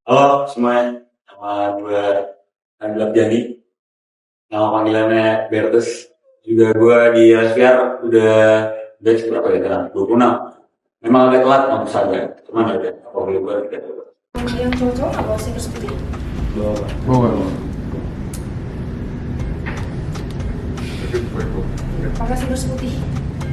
Halo semuanya, nama gue Andrew Abdiani, nama panggilannya Bertus. Juga gue di Laspiar udah batch berapa ya sekarang? 26. Memang agak telat mau saja, cuman ada apa boleh gue tidak. Yang cowok-cowok nggak bawa sinus putih? Bawa. Pakai sinus putih.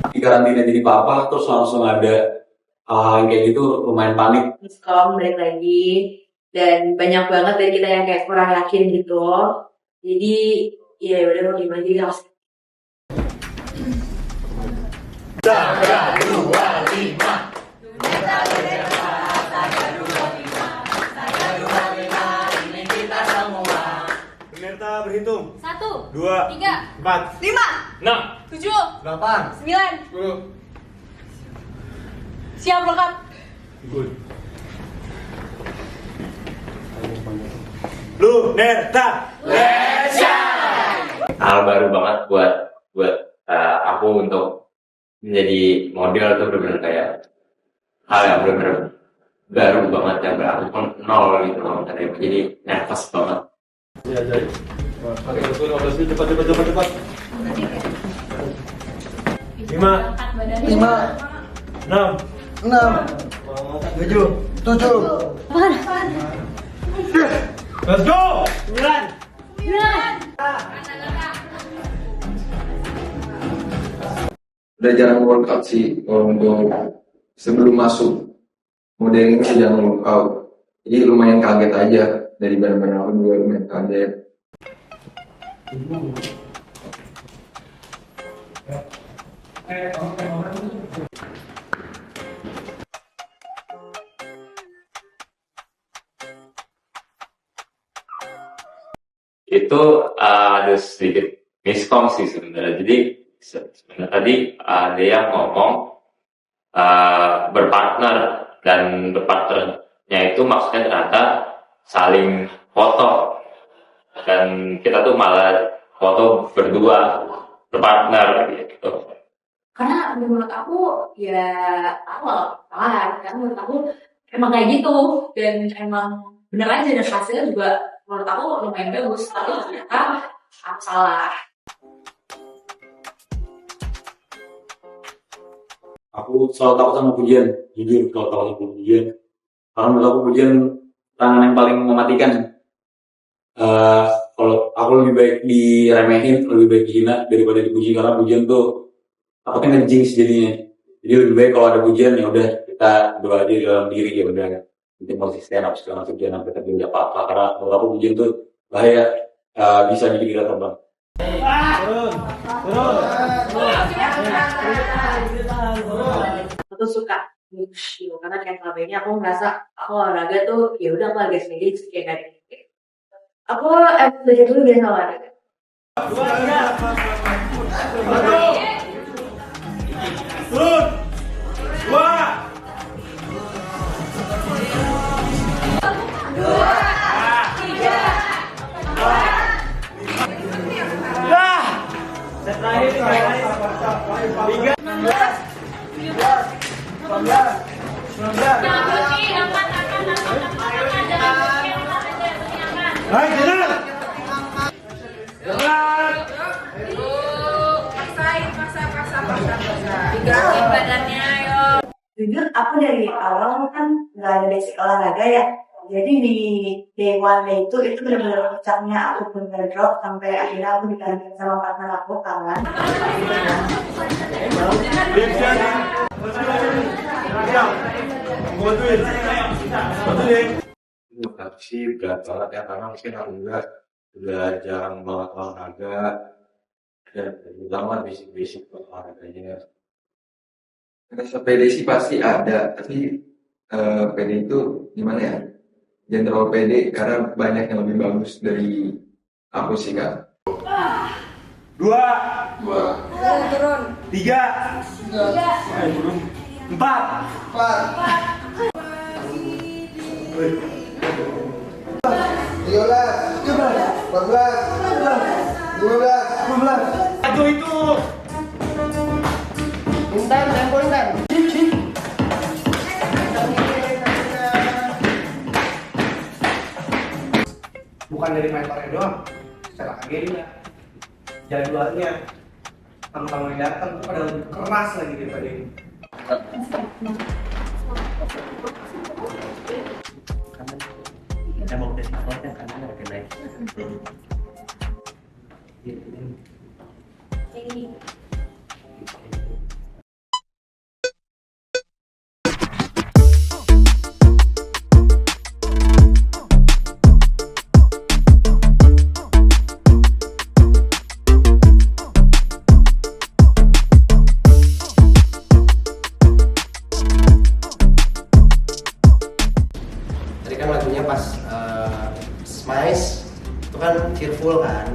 Di karantina jadi papa, terus langsung ada hal kayak gitu, lumayan panik. Miskom balik lagi, dan banyak banget dari kita yang kayak kurang yakin gitu. Jadi ya udah mau gimana jadi langsung. Pemirsa berhitung. 1, 2, 3, 4, 5, 6, 7, 8, 9. 10. Siap lengkap. Good. Lunerta. Hal baru banget buat aku untuk menjadi model tuh benar-benar kayak hal yang benar-benar baru banget yang berarti pun nol gitu loh. Jadi nervous banget. Ya jadi. Pakai betul 15 cepat. 5, 6, 7. Let's go. 9. Udah jarang workout sih untuk sebelum masuk modeling itu jarang workout, jadi lumayan kaget aja dari badan-badan aku juga lumayan kaget. Itu ada sedikit miskom sih sebenarnya. Jadi sebenarnya tadi ada yang ngomong berpartner, dan berpartnernya itu maksudnya ternyata saling foto, dan kita tuh malah foto berdua berpartner gitu. Karena menurut aku ya aku nggak paham. Karena menurut aku emang kayak gitu, dan emang bener aja, dan hasilnya juga menurut aku lumayan bagus. Tapi ternyata aku salah. Aku selalu takut sama pujian, jujur kalau takut sama pujian. Karena menurut aku pujian tangan yang paling mematikan. Kalau aku lebih baik diremehin, lebih baik dihina daripada dipuji, karena pujian tuh aku kan ngejinx jadinya. Jadi lebih baik kalau ada pujian ya udah kita doa aja di dalam diri, ya udah penting konsisten, apa segala macam, jangan sampai terjadi apa-apa. Karena menurut aku pujian tuh bahaya, bisa bikin kita terbang. Aku tuh suka mix gitu, karena kayak selama ini aku ngerasa aku olahraga tuh ya udah aku agak sedikit kayak gak ada. Aku belajar dulu biasa olahraga. Turun. 2. Baik, jalan. Gerakin badannya, ayo. Jujur aku dari awal kan nggak ada basic olahraga ya. Jadi di day one day itu benar-benar puncaknya aku benar drop, sampai akhirnya aku digantiin sama partner aku kawan. Bantuin. Menurut aku sih berat banget ya, karena mungkin aku juga udah jarang banget olahraga dan lama basic olahraganya. Rasa pede sih pasti ada, tapi pede itu gimana ya? Jangan terlalu pede karena banyak yang lebih bagus dari aku sih kak. 2, 3, 4. Aduh itu. Intan, tempo Intan. dari mentornya doang, secara agennya, jadwalnya, tamu-tamu yang datang itu pada lebih keras lagi daripada ini. Emang udah dikonten karena ada naik. Tadi kan lagunya pas Smice itu kan cheerful kan.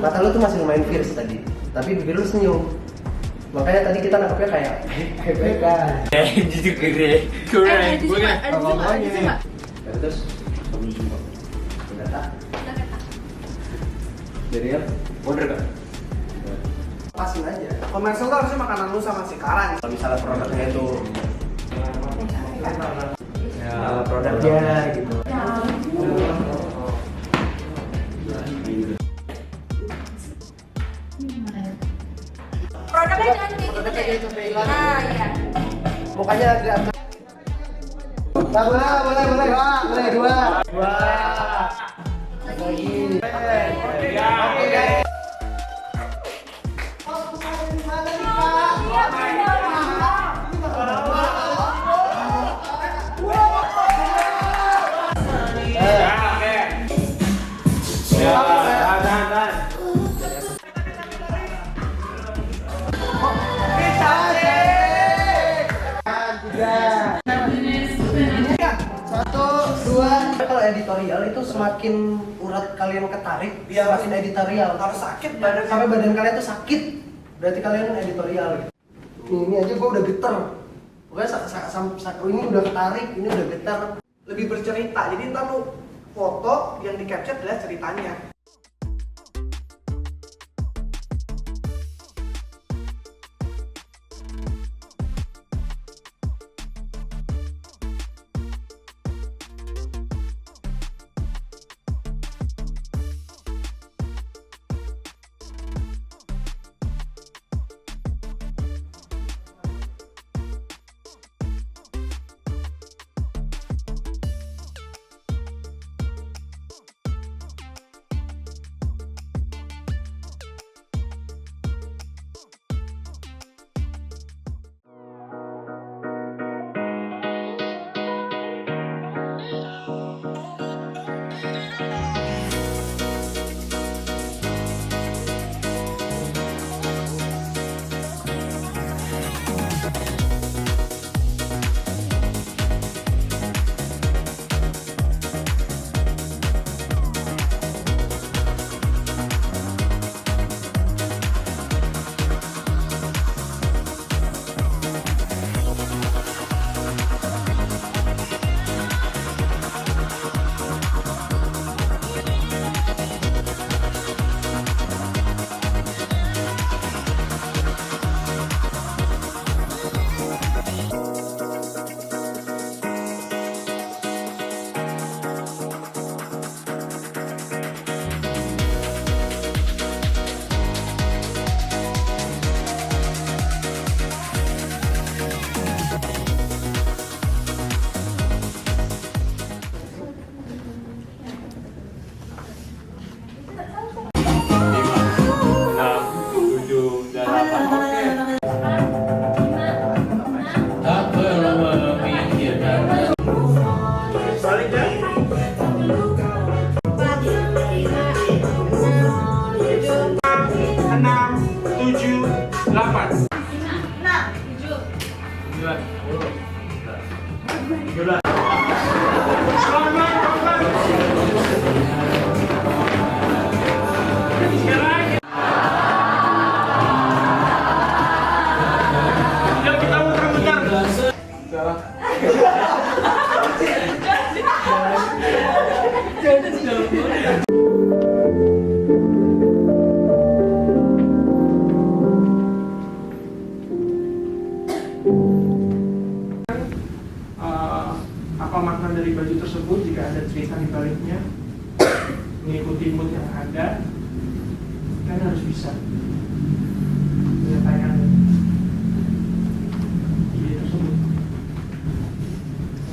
Mata lu tuh masih lumayan fierce tadi, tapi bibir lu senyum. Makanya tadi kita nangkepnya kayak baik-baikan. Jujur keren. Terus udah tak? Jadi ya, order kan? Pasin aja. Komersial tuh harusnya makanan lu sama si Karan. Kalau misalnya produknya itu produknya gitu. Produknya jangan kayak gitu deh. Nah, iya. Mukanya agak boleh dua. Lagi. Oke. Satu, dua. Kalau editorial itu semakin urat kalian ketarik, semakin editorial. Harus sakit Sampai badan kalian tuh sakit, berarti kalian editorial. Ini aja gua udah geter. Pokoknya ini udah ketarik, ini udah geter. lebih bercerita. Jadi ntar lu foto yang di capture adalah ceritanya. Apa makna dari baju tersebut jika ada cerita di baliknya? bisa menyatakan ide tersebut.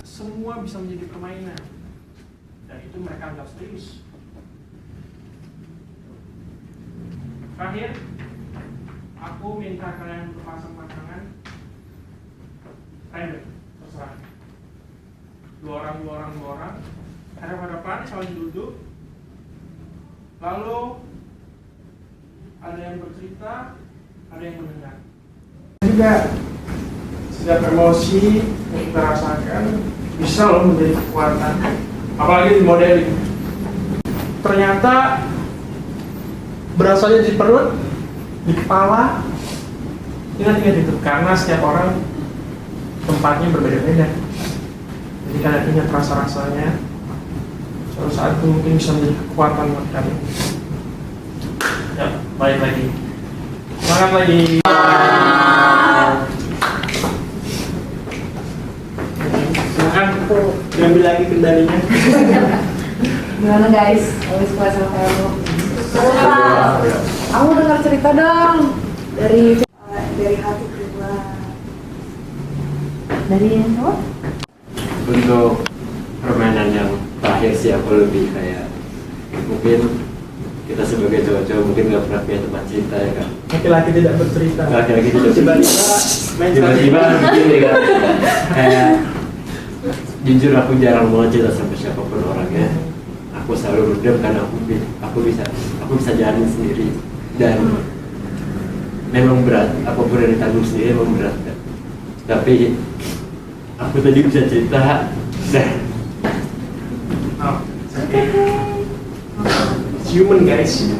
Semua bisa menjadi permainan dan itu mereka anggap serius. Terakhir, aku minta kalian berpasang pasangan random, terserah. Dua orang, hadap-hadapan, saling duduk. Lalu ada yang bercerita, ada yang mendengar. Juga setiap emosi yang kita rasakan bisa loh menjadi kekuatan, apalagi di modeling. Ternyata berasalnya di perut, di kepala, ingat itu karena setiap orang tempatnya berbeda-beda. Jadi kalian ingat rasa-rasanya, suatu saat itu mungkin bisa menjadi kekuatan buat kalian. Ya, balik lagi. Semangat lagi. Silakan diambil lagi kendalinya. Gimana guys? Habis kelas sama kamu. Aku dengar cerita dong dari hati kedua. Dari yang apa? Untuk permainan yang terakhir sih aku lebih kayak mungkin kita sebagai cowok-cowok mungkin nggak pernah punya tempat cinta ya kan. Laki-laki tidak bercerita. Laki-laki tidak Tiba-tiba main tiba-tiba begini kan. Kayak jujur aku jarang banget cerita sama siapapun orangnya. Aku selalu berdem karena aku bisa jalanin sendiri dan memang berat, apapun yang ditanggung sendiri memang berat kan. Tapi aku tadi bisa cerita dan human guys.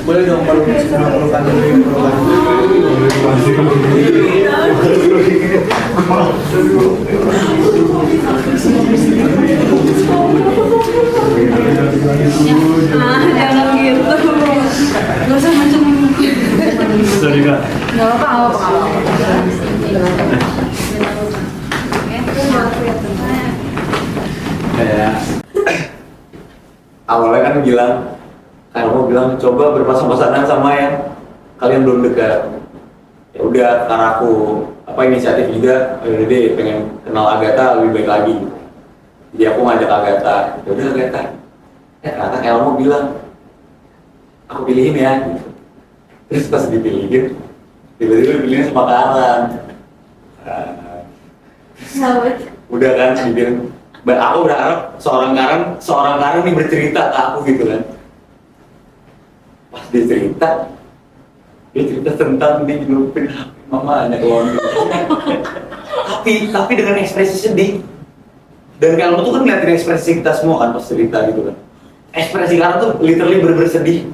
Boleh dong kalau pelukan dulu. Jangan gitu. Gak usah macam. sorry kak. Gak apa-apa. Kayak awalnya kan kamu bilang coba berpasang-pasangan sama yang kalian belum dekat. Ya udah, karena aku inisiatif juga, udah deh pengen kenal Agatha lebih baik lagi. Jadi aku ngajak Agatha, ya udah Agatha. Ternyata Elmo bilang, aku pilihin ya. Terus pas dipilihin, tiba-tiba dipilihin sama Karan. Udah kan, dipilihin. Aku berharap seorang Karan nih bercerita ke aku gitu kan. Pas dia cerita tentang dia nyelupin HP mamanya kalau tapi dengan ekspresi sedih. Dan kalau tuh kan ngeliatin ekspresi kita semua kan pas cerita gitu kan. Ekspresi Karan tuh literally bener-bener sedih.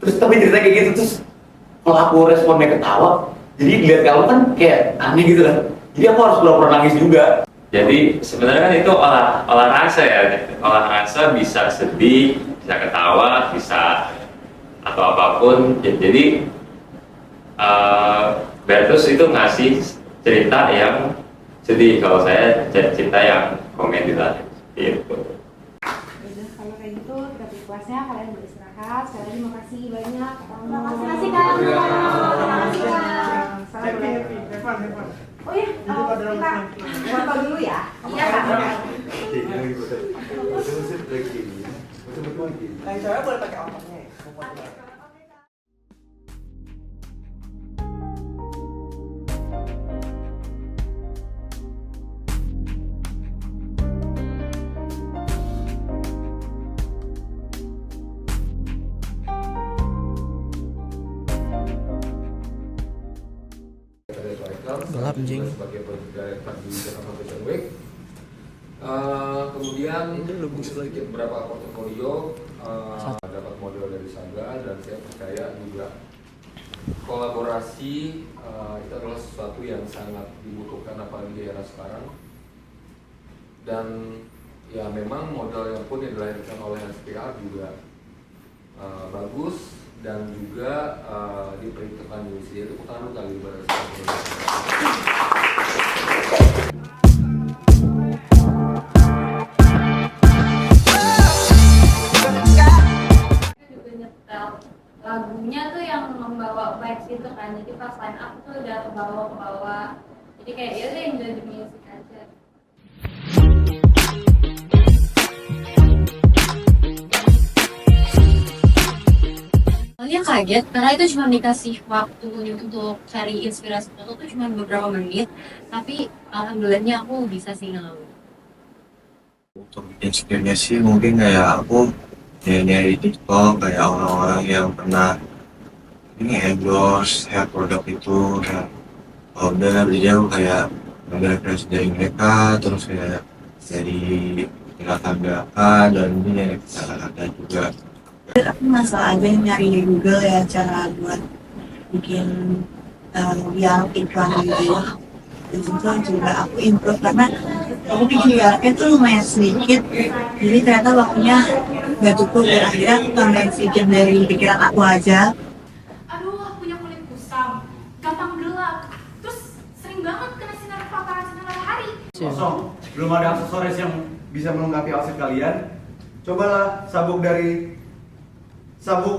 Terus tapi cerita kayak gitu, terus kalau aku responnya ketawa, jadi dilihat kalau kan kayak aneh gitu kan. Jadi aku harus pura-pura nangis juga. Jadi sebenarnya kan itu olah rasa ya. Olah rasa bisa sedih, bisa ketawa, bisa atau apapun. Jadi Bertus itu ngasih cerita yang sedih, kalau saya cerita yang komedi lah gitu. Udah, kalau kayak gitu kita beri kelasnya, kalian beristirahat. Sekali lagi makasih banyak. Makasih Kak. Makasih Kak. Salam Happy. Oh iya, kita foto dulu ya. Iya Kak. Yang cewek boleh pakai otaknya ya. Gelap anjing. Sebagai director di Jakarta Fashion Week. Kemudian sedikit beberapa portofolio, dapat model dari Saga, dan saya percaya juga kolaborasi itu adalah sesuatu yang sangat dibutuhkan apalagi di era sekarang. Dan ya memang model yang pun yang dilahirkan oleh SPA juga bagus dan juga diperhitungkan di sini. Tepuk tangan kali pada Got lagunya tuh yang membawa vibes gitu kan, jadi pas line up tuh udah ke bawah, jadi kayak ya udah enjoy the music aja. Soalnya kaget karena itu cuma dikasih waktu untuk cari inspirasi foto tuh cuma beberapa menit, tapi alhamdulillahnya aku bisa sih ngelakuin. Untuk bikin skillnya sih mungkin kayak aku nyari di TikTok kayak orang-orang yang pernah ini endorse hair produk itu dan udah jadi aku kayak ngambil referensi dari mereka, terus kayak dari gerakan-gerakan dan ini nyari kata-kata juga. Aku masalah aja nyari di Google ya cara buat bikin yang iklan gitu. Dan itu juga aku improve karena aku bikin jaraknya tuh lumayan sedikit, jadi ternyata waktunya nggak cukup dan akhirnya aku tambahin sedikit dari pikiran aku aja. Aduh, punya kulit kusam, gampang gelap, terus sering banget kena sinar paparazzi matahari. Kosong. Belum ada aksesoris yang bisa melengkapi outfit kalian. Cobalah sabuk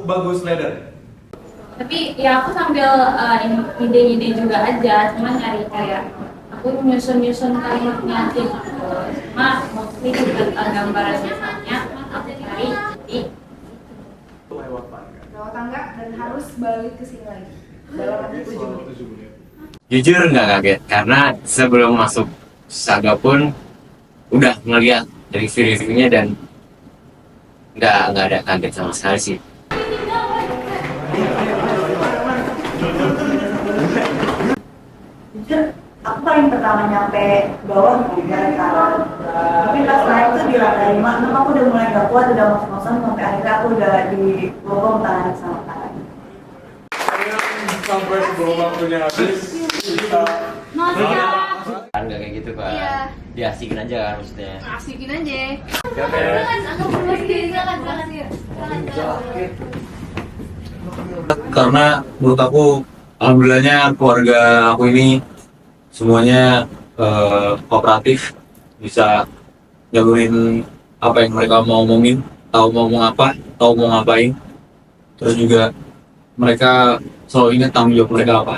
bagus leather. Tapi ya aku sambil ide-ide juga aja, cuma nyari kayak aku nyusun kalimatnya aja gitu. Cuma mostly gambaran misalnya aku cari di Lewat tangga dan harus balik ke sini lagi. Dalam waktu 7 menit. Jujur nggak kaget karena sebelum masuk Saga pun udah ngeliat dari reviewnya dan nggak ada kaget sama sekali sih. Jujur, aku paling pertama nyampe bawah gara-gara tapi pas naik tuh di lantai 5, aku udah mulai gak kuat, udah ngos-ngosan sampai akhirnya aku udah dibopong tangan sama tangan. Sampai sebelum waktunya habis kita Kan nggak kayak gitu kan? Iya. Diasikin aja kan maksudnya. asikin aja. Oke. Karena menurut aku alhamdulillahnya keluarga aku ini semuanya kooperatif, bisa jagoin apa yang mereka mau omongin, tahu mau ngomong apa, tahu mau ngapain, terus juga mereka selalu ingat tanggung jawab mereka apa.